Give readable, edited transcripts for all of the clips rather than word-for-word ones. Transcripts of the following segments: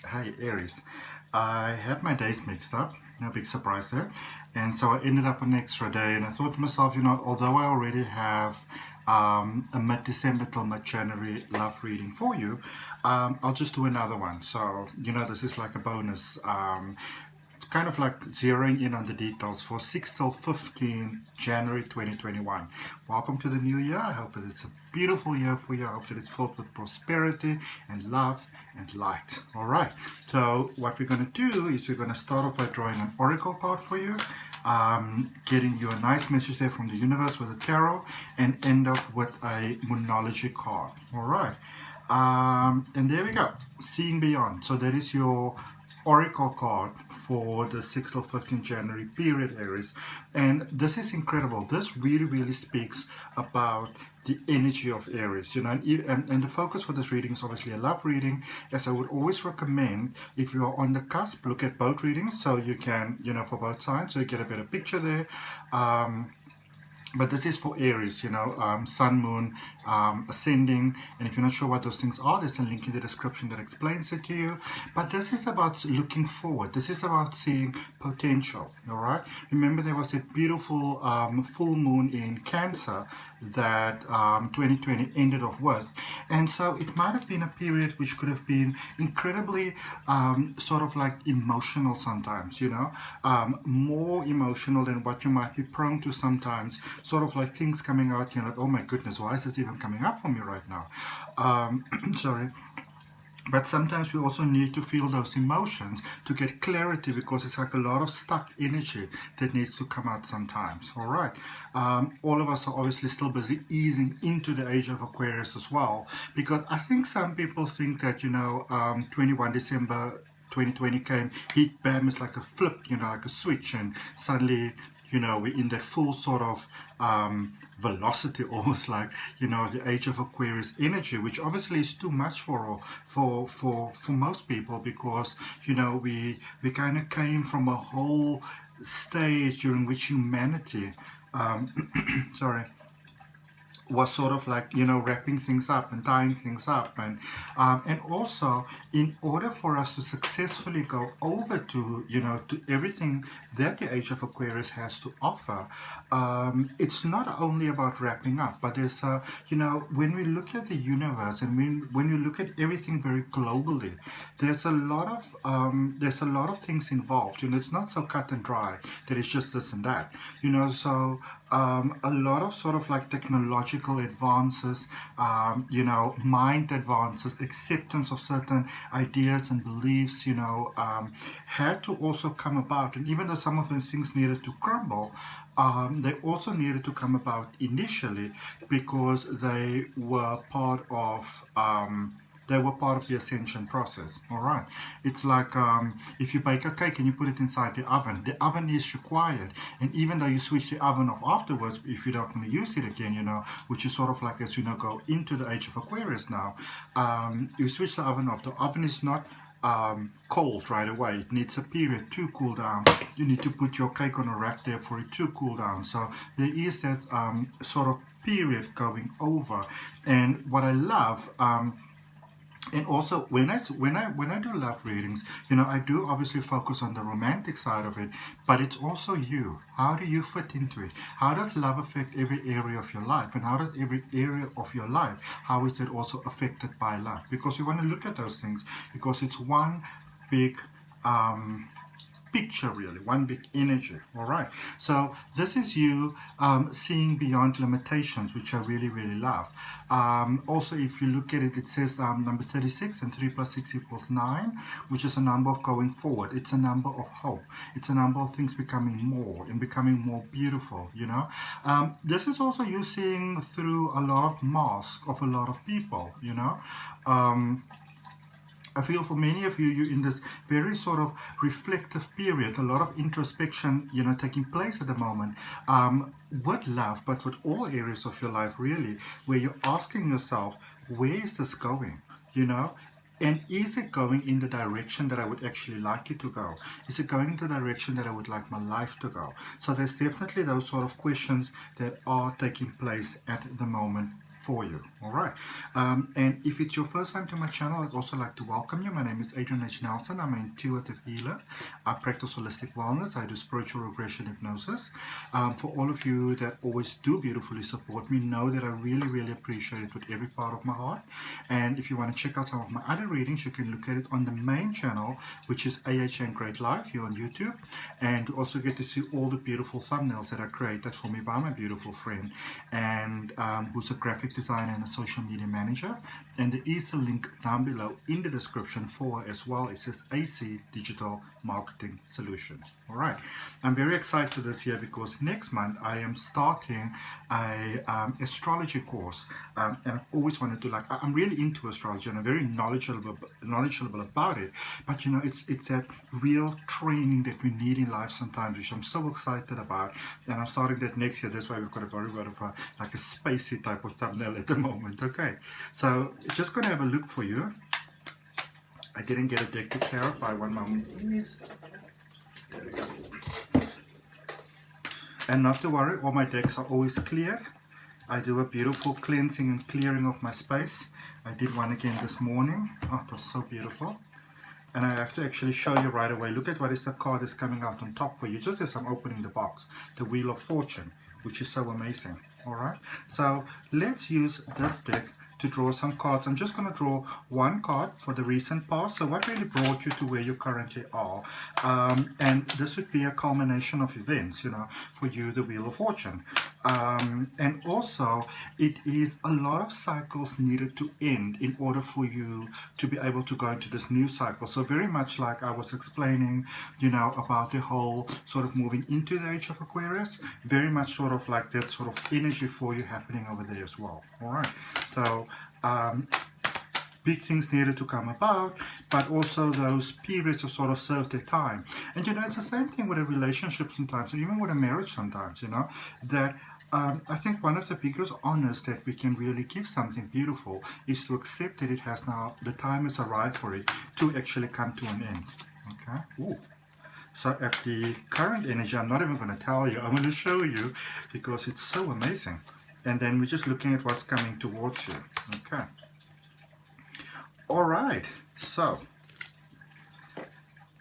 Hi Aries. I had my days mixed up, no big surprise there, and so I ended up an extra day, and I thought to myself, although I already have a mid-December till mid-January love reading for you, I'll just do another one. So, this is like a bonus. Kind of like zeroing in on the details for 6 till 15 January 2021. Welcome to the new year. I hope that it's a beautiful year for you. I hope that it's filled with prosperity and love and light. All right. So what we're going to do is we're going to start off by drawing an oracle card for you, getting you a nice message there from the universe with a tarot, and end up with a Moonology card. All right. And there we go. Seeing beyond. So that is your oracle card for the 6th till 15th January period, Aries. And this is incredible. This really speaks about the energy of Aries, and the focus for this reading is obviously a love reading, as I would always recommend, if you are on the cusp, look at both readings so you can, for both sides, so you get a better picture there. But this is for Aries, Sun, Moon, Ascending, and if you're not sure what those things are, there's a link in the description that explains it to you. But this is about looking forward. This is about seeing potential, all right? Remember, there was that beautiful full moon in Cancer that 2020 ended off with. And so it might have been a period which could have been incredibly sort of like emotional sometimes, more emotional than what you might be prone to sometimes. Sort of like things coming out, like, oh my goodness, why is this even coming up for me right now? Sorry. But sometimes we also need to feel those emotions to get clarity, because it's like a lot of stuck energy that needs to come out sometimes. All right. All of us are obviously still busy easing into the age of Aquarius as well, because I think some people think that, 21 December 2020 came, hit, bam, it's like a flip, like a switch, and suddenly, we're in that full sort of velocity, almost like, the age of Aquarius energy, which obviously is too much for most people, because, we kind of came from a whole stage during which humanity, sorry, was sort of like, wrapping things up and tying things up, and also, in order for us to successfully go over to, to everything that the age of Aquarius has to offer, it's not only about wrapping up, but there's when we look at the universe, and when you look at everything very globally, there's a lot of things involved. It's not so cut and dry that it's just this and that, so a lot of sort of like technological advances, mind advances, acceptance of certain ideas and beliefs, had to also come about. And even though some of those things needed to crumble, they also needed to come about initially, because they were part of the ascension process. All right. It's like if you bake a cake and you put it inside the oven is required. And even though you switch the oven off afterwards, if you don't want to use it again, which is sort of like, as go into the age of Aquarius now, you switch the oven off. The oven is not cold right away. It needs a period to cool down. You need to put your cake on a rack there for it to cool down. So there is that sort of period going over. And what I love, and also, when I do love readings, I do obviously focus on the romantic side of it, but it's also you. How do you fit into it? How does love affect every area of your life? And how does every area of your life, how is it also affected by love? Because we want to look at those things, because it's one big picture, really, one big energy. All right, so this is you seeing beyond limitations, which I really love. Also, if you look at it, it says number 36, and 3 plus 6 equals 9, which is a number of going forward. It's a number of hope. It's a number of things becoming more and becoming more beautiful. This is also you seeing through a lot of masks of a lot of people. I feel for many of you, you're in this very sort of reflective period, a lot of introspection, taking place at the moment, with love, but with all areas of your life, really, where you're asking yourself, where is this going, And is it going in the direction that I would actually like it to go? Is it going in the direction that I would like my life to go? So there's definitely those sort of questions that are taking place at the moment for you. All right. And if it's your first time to my channel, I'd also like to welcome you. My name is Adrian H. Nelson. I'm an intuitive healer. I practice holistic wellness. I do spiritual regression hypnosis. For all of you that always do beautifully support me, know that I really, really appreciate it with every part of my heart. And if you want to check out some of my other readings, you can look at it on the main channel, which is AHN Great Life here on YouTube. And you also get to see all the beautiful thumbnails that I created for me by my beautiful friend, and who's a graphic designer and a social media manager. And there is a link down below in the description for her as well. It says AC Digital Marketing Solutions. All right. I'm very excited for this year because next month I am starting a astrology course, and I've always wanted to, I'm really into astrology and I'm very knowledgeable about it. But you know, it's that real training that we need in life sometimes, which I'm so excited about. And I'm starting that next year. That's why we've got a very bit of a spacey type of thumbnail at the moment. Okay, so just going to have a look for you. I didn't get a deck to clarify. One moment, please. There we go. And not to worry, all my decks are always clear. I do a beautiful cleansing and clearing of my space. I did one again this morning. Oh, it was so beautiful. And I have to actually show you right away. Look at what is the card that's coming out on top for you, just as I'm opening the box. The Wheel of Fortune, which is so amazing. All right. So let's use this deck to draw some cards. I'm just going to draw one card for the recent past. So what really brought you to where you currently are? And this would be a culmination of events, you know, for you, the Wheel of Fortune. And also, it is a lot of cycles needed to end in order for you to be able to go into this new cycle. So very much like I was explaining, you know, about the whole sort of moving into the age of Aquarius, very much sort of like that sort of energy for you happening over there as well. All right. So big things needed to come about, but also those periods of sort of served their time. And you know, it's the same thing with a relationship sometimes, or even with a marriage sometimes, you know, that I think one of the biggest honors that we can really give something beautiful is to accept that it has now, the time has arrived for it to actually come to an end. Okay. Ooh. So at the current energy, I'm not even going to tell you, I'm going to show you because it's so amazing. And then we're just looking at what's coming towards you. Okay. All right. So,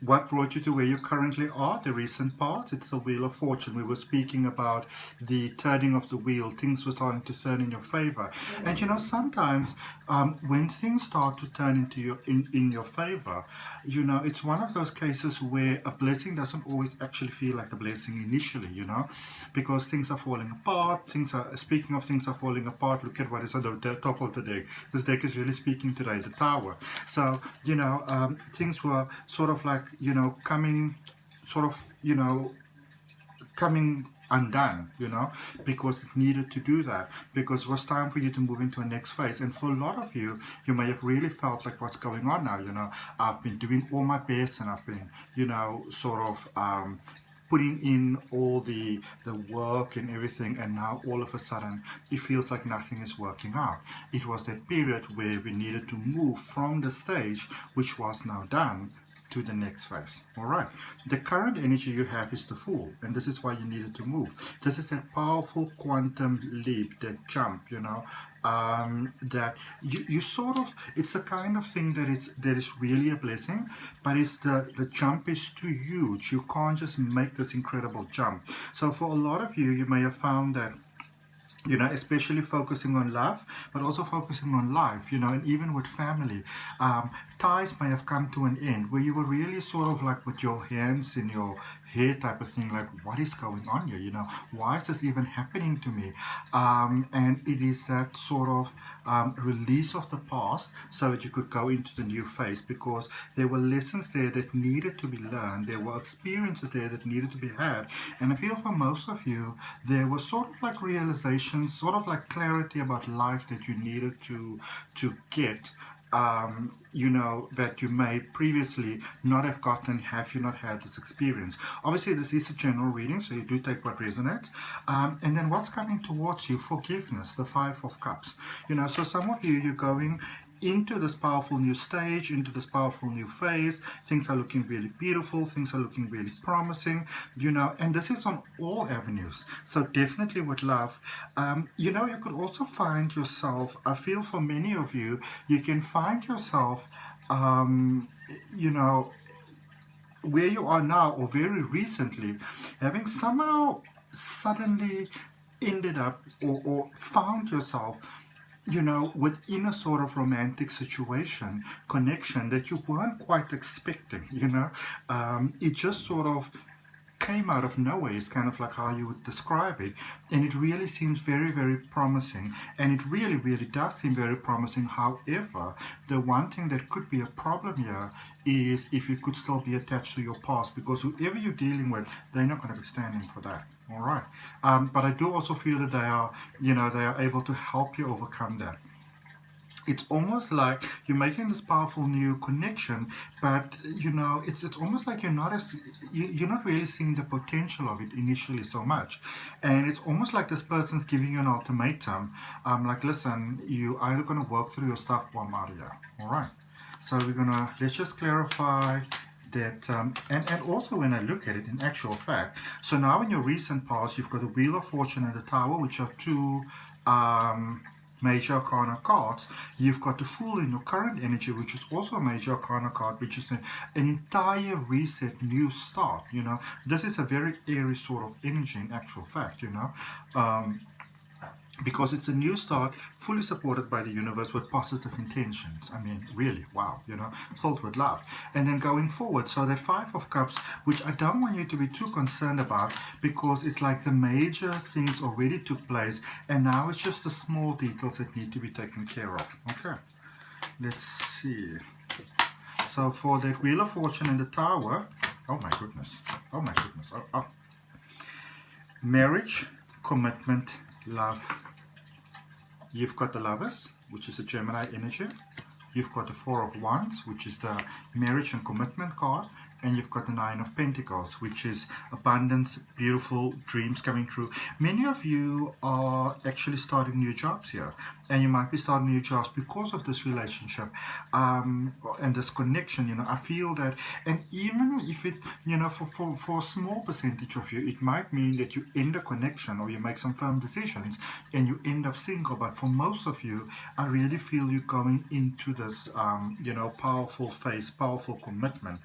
what brought you to where you currently are? The recent past. It's the Wheel of Fortune. We were speaking about the turning of the wheel. Things were starting to turn in your favor. And you know, sometimes when things start to turn into in your favor, you know, it's one of those cases where a blessing doesn't always actually feel like a blessing initially, you know, because things are falling apart. Speaking of things are falling apart, look at what is on the top of the deck. This deck is really speaking today, the Tower. So, you know, things were sort of like, you know, coming undone, you know, because it needed to do that, because it was time for you to move into a next phase. And for a lot of you, you may have really felt like, what's going on now, you know, I've been doing all my best and I've been, you know, sort of putting in all the work and everything, and now all of a sudden it feels like nothing is working out. It was that period where we needed to move from the stage which was now done to the next phase. All right. The current energy you have is the Fool, and this is why you needed to move. This is a powerful quantum leap, that jump, you know, that you sort of, it's a kind of thing that is really a blessing, but it's the jump is too huge. You can't just make this incredible jump. So for a lot of you, you may have found that, you know, especially focusing on love, but also focusing on life, you know, and even with family. Ties may have come to an end where you were really sort of like with your hands in your head type of thing, like, what is going on here, you know, why is this even happening to me? And it is that sort of release of the past so that you could go into the new phase, because there were lessons there that needed to be learned, there were experiences there that needed to be had. And I feel for most of you, there was sort of like realization, sort of like clarity about life that you needed to get, you know, that you may previously not have gotten have you not had this experience. Obviously, this is a general reading, so you do take what resonates. And then what's coming towards you? Forgiveness, the Five of Cups. You know, so some of you, you're going into this powerful new stage, into this powerful new phase. Things are looking really beautiful, things are looking really promising, you know, and this is on all avenues. So definitely with love, you know, you could also find yourself, I feel for many of you, you can find yourself, you know, where you are now or very recently, having somehow suddenly ended up or found yourself, you know, within a sort of romantic situation, connection that you weren't quite expecting, you know. It just sort of came out of nowhere is kind of like how you would describe it, and it really seems very, very promising, and it really, really does seem very promising. However, the one thing that could be a problem here is if you could still be attached to your past, because whoever you're dealing with, they're not going to be standing for that. All right, but I do also feel that they are, you know, they are able to help you overcome that. It's almost like you're making this powerful new connection, but you know, it's almost like you're not really seeing the potential of it initially so much, and it's almost like this person's giving you an ultimatum, like, listen, you either going to work through your stuff or I'm out of here. All right, so let's just clarify that, and also when I look at it in actual fact, so now in your recent past you've got the Wheel of Fortune and the Tower, which are two major arcana cards. You've got the Fool in your current energy, which is also a major arcana card, which is an entire reset, new start. You know, this is a very Aries sort of energy in actual fact, you know, because it's a new start, fully supported by the universe with positive intentions. I mean, really, wow, you know, filled with love. And then going forward, so that Five of Cups, which I don't want you to be too concerned about, because it's like the major things already took place, and now it's just the small details that need to be taken care of. Okay, let's see. So for that Wheel of Fortune and the Tower, oh my goodness, oh my goodness, marriage, commitment, love. You've got the Lovers, which is a Gemini energy. You've got the Four of Wands, which is the marriage and commitment card. And you've got the Nine of Pentacles, which is abundance, beautiful dreams coming true. Many of you are actually starting new jobs here, and you might be starting new jobs because of this relationship and this connection. You know, I feel that, and even if it, you know, for a small percentage of you, it might mean that you end a connection or you make some firm decisions and you end up single. But for most of you, I really feel you're going into this, you know, powerful phase, powerful commitment.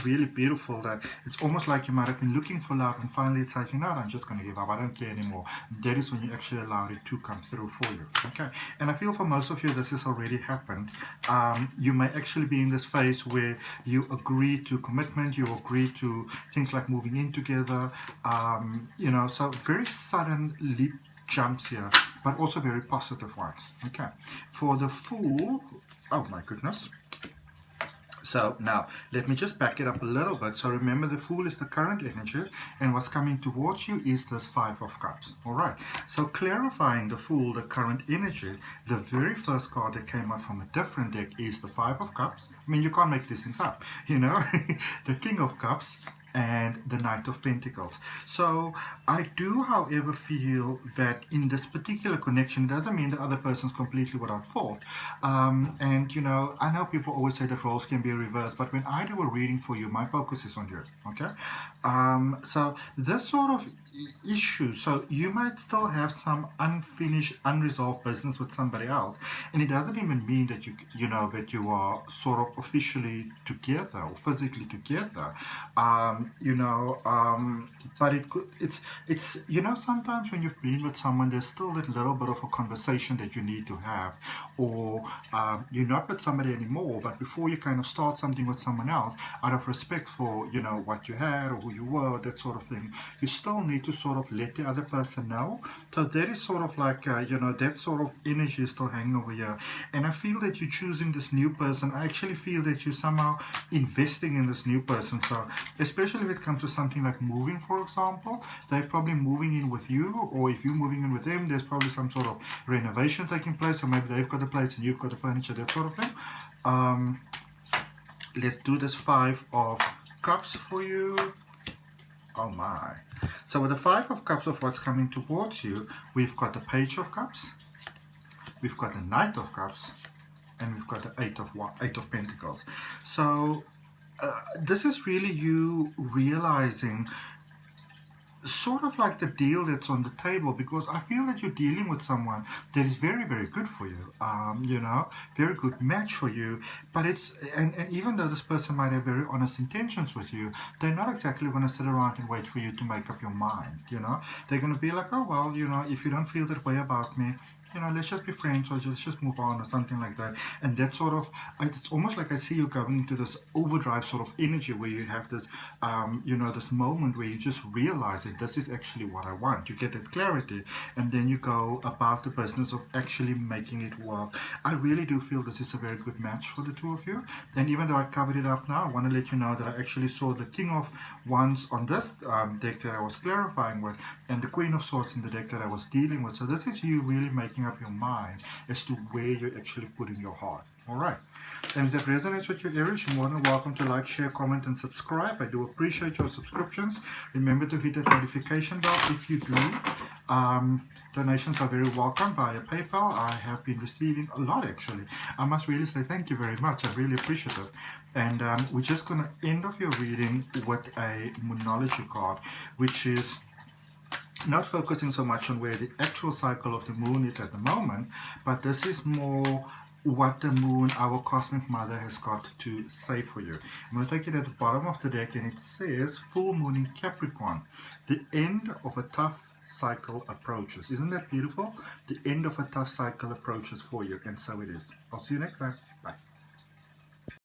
Really beautiful, that it's almost like you might have been looking for love and finally it's like, you know, I'm just going to give up, I don't care anymore. That is when you actually allowed it to come through for you. Okay, and I feel for most of you this has already happened. You may actually be in this phase where you agree to commitment, you agree to things like moving in together, you know, so very sudden leap jumps here, but also very positive ones. Okay, for the Fool, oh my goodness. So now, let me just back it up a little bit. So remember, the Fool is the current energy, and what's coming towards you is this Five of Cups. All right. So clarifying the Fool, the current energy, the very first card that came out from a different deck is the Five of Cups. I mean, you can't make these things up, you know. The King of Cups and the Knight of Pentacles. So I do, however, feel that in this particular connection, it doesn't mean the other person's completely without fault. And you know, I know people always say that roles can be reversed, but when I do a reading for you, my focus is on you. Okay, so this sort of issue, so you might still have some unfinished, unresolved business with somebody else, and it doesn't even mean that you know that you are sort of officially together or physically together, you know, but it's you know, sometimes when you've been with someone, there's still that little bit of a conversation that you need to have, or you're not with somebody anymore, but before you kind of start something with someone else, out of respect for, you know, what you had or who you were, that sort of thing, you still need to sort of let the other person know. So that is sort of like, you know, that sort of energy is still hanging over here. And I feel that you're choosing this new person. I actually feel that you're somehow investing in this new person. So especially if it comes to something like moving, for example, they're probably moving in with you, or if you're moving in with them, there's probably some sort of renovation taking place, or maybe they've got a place and you've got the furniture, that sort of thing. Let's do this Five of Cups for you. Oh my. So with the Five of Cups of what's coming towards you, we've got the Page of Cups, we've got the Knight of Cups, and we've got the Eight of Pentacles. So this is really you realizing sort of like the deal that's on the table, because I feel that you're dealing with someone that is very, very good for you, you know, very good match for you, but it's, and even though this person might have very honest intentions with you, they're not exactly going to sit around and wait for you to make up your mind, you know. They're going to be like, oh, well, you know, if you don't feel that way about me, you know, let's just be friends, or let's just move on, or something like that. And that sort of, it's almost like I see you going into this overdrive sort of energy where you have this, you know, this moment where you just realize that this is actually what I want. You get that clarity, and then you go about the business of actually making it work. I really do feel this is a very good match for the two of you. And even though I covered it up now, I want to let you know that I actually saw the King of Wands on this deck that I was clarifying with, and the Queen of Swords in the deck that I was dealing with. So this is you really making up your mind as to where you're actually putting your heart. All right. And if that resonates with you, Aries, you're more than welcome to like, share, comment, and subscribe. I do appreciate your subscriptions. Remember to hit that notification bell if you do. Donations are very welcome via PayPal. I have been receiving a lot, actually. I must really say thank you very much. I really appreciate it. And we're just going to end off your reading with a Moonology card, which is not focusing so much on where the actual cycle of the moon is at the moment, but this is more what the moon, our cosmic mother, has got to say for you. I'm going to take it at the bottom of the deck, and it says, full moon in Capricorn. The end of a tough cycle approaches. Isn't that beautiful? The end of a tough cycle approaches for you, and so it is. I'll see you next time. Bye.